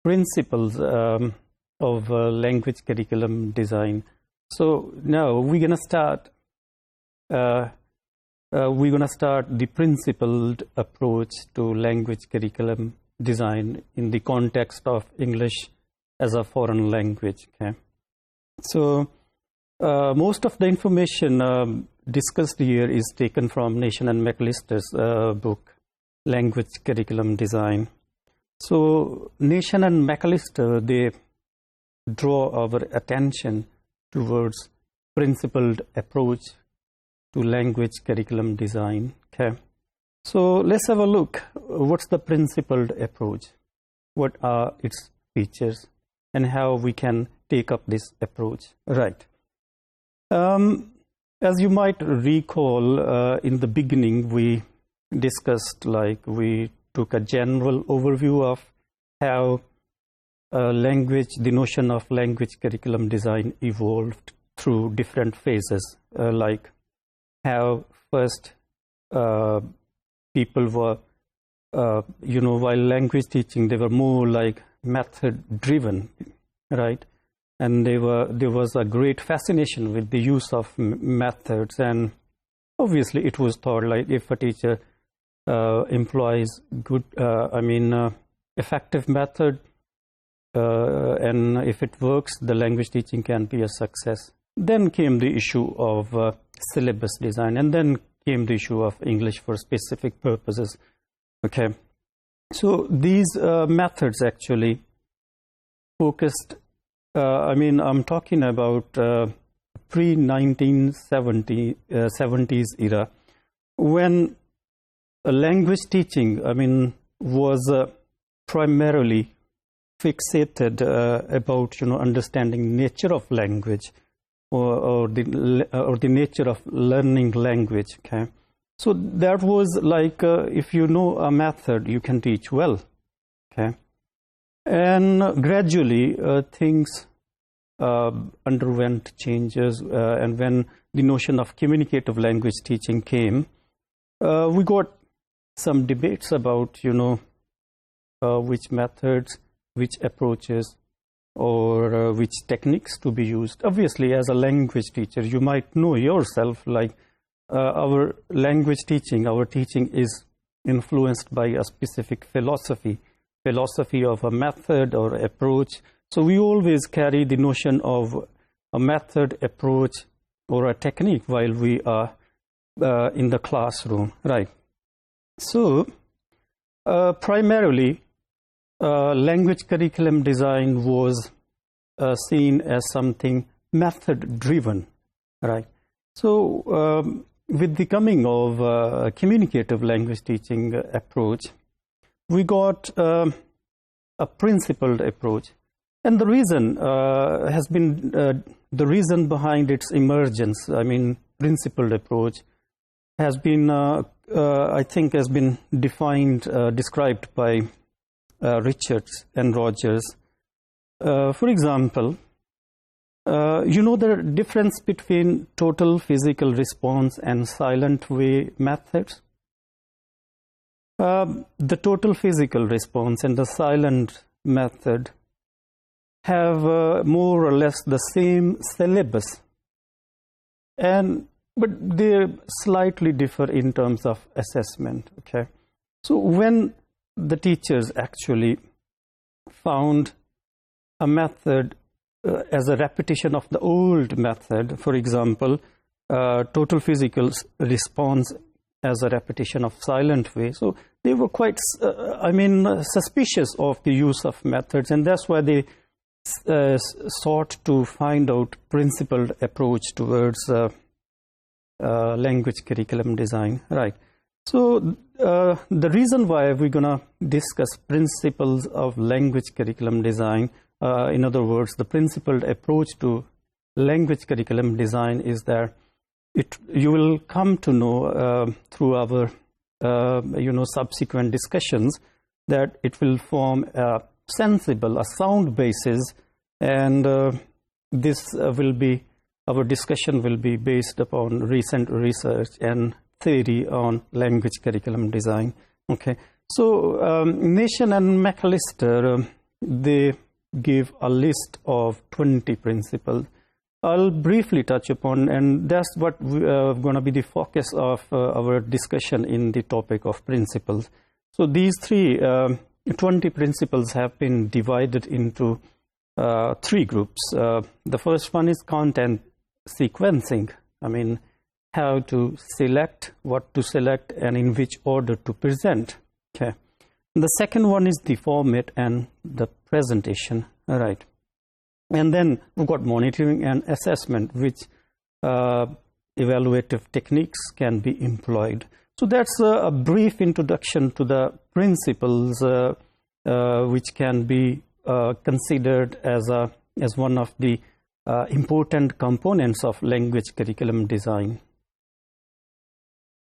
principles of language curriculum design. So now we're going to start. We're going to start the principled approach to language curriculum design in the context of English as a foreign language. Okay, so most of the information discussed here is taken from Nation and McAllister's book, Language Curriculum Design. So Nation and McAllister, they draw our attention towards principled approach to language curriculum design. Okay, so let's have a look. What's the principled approach? What are its features and how we can take up this approach? Right. As you might recall, in the beginning we discussed, we took a general overview of how the notion of language curriculum design evolved through different phases, like how first people were, while language teaching, they were more like method driven, right? And there was a great fascination with the use of methods, and obviously it was thought like if a teacher employs good, effective method, and if it works, the language teaching can be a success. Then came the issue of syllabus design, and then came the issue of English for specific purposes. Okay, so these methods actually focused. I'm talking about pre-1970s era, when language teaching, was primarily fixated about understanding nature of language or the nature of learning language. Okay, so that was like if you know a method, you can teach well. Okay. And gradually things underwent changes, and when the notion of communicative language teaching came, we got some debates about which methods, which approaches, or which techniques to be used. Obviously, as a language teacher, you might know yourself, like our language teaching, our teaching is influenced by a specific philosophy of a method or approach. So we always carry the notion of a method, approach, or a technique while we are in the classroom, right? So primarily language curriculum design was seen as something method driven, right? So with the coming of communicative language teaching approach, we got a principled approach, and the reason has been the reason behind its emergence. Principled approach has been, I think, has been described by Richards and Rogers. For example, the difference between total physical response and silent way methods. The total physical response and the silent method have more or less the same syllabus, but they slightly differ in terms of assessment. Okay, so when the teachers actually found a method as a repetition of the old method, for example, total physical response as a repetition of silent way, so they were quite, suspicious of the use of methods, and that's why they sought to find out principled approach towards language curriculum design, right? So the reason why we're going to discuss principles of language curriculum design, in other words, the principled approach to language curriculum design, is that you will come to know through our subsequent discussions that it will form a sensible, a sound basis, and this will be, our discussion will be based upon recent research and theory on language curriculum design. Okay, so Nation and McAllister they give a list of 20 principles. I'll briefly touch upon, and that's what going to be the focus of our discussion in the topic of principles. So these 20 principles have been divided into 3 groups. The first one is content sequencing. I mean, how to select, what to select, and in which order to present. Okay. The second one is the format and the presentation. All right. And then we've got monitoring and assessment, which evaluative techniques can be employed. So that's a brief introduction to the principles which can be considered as one of the important components of language curriculum design.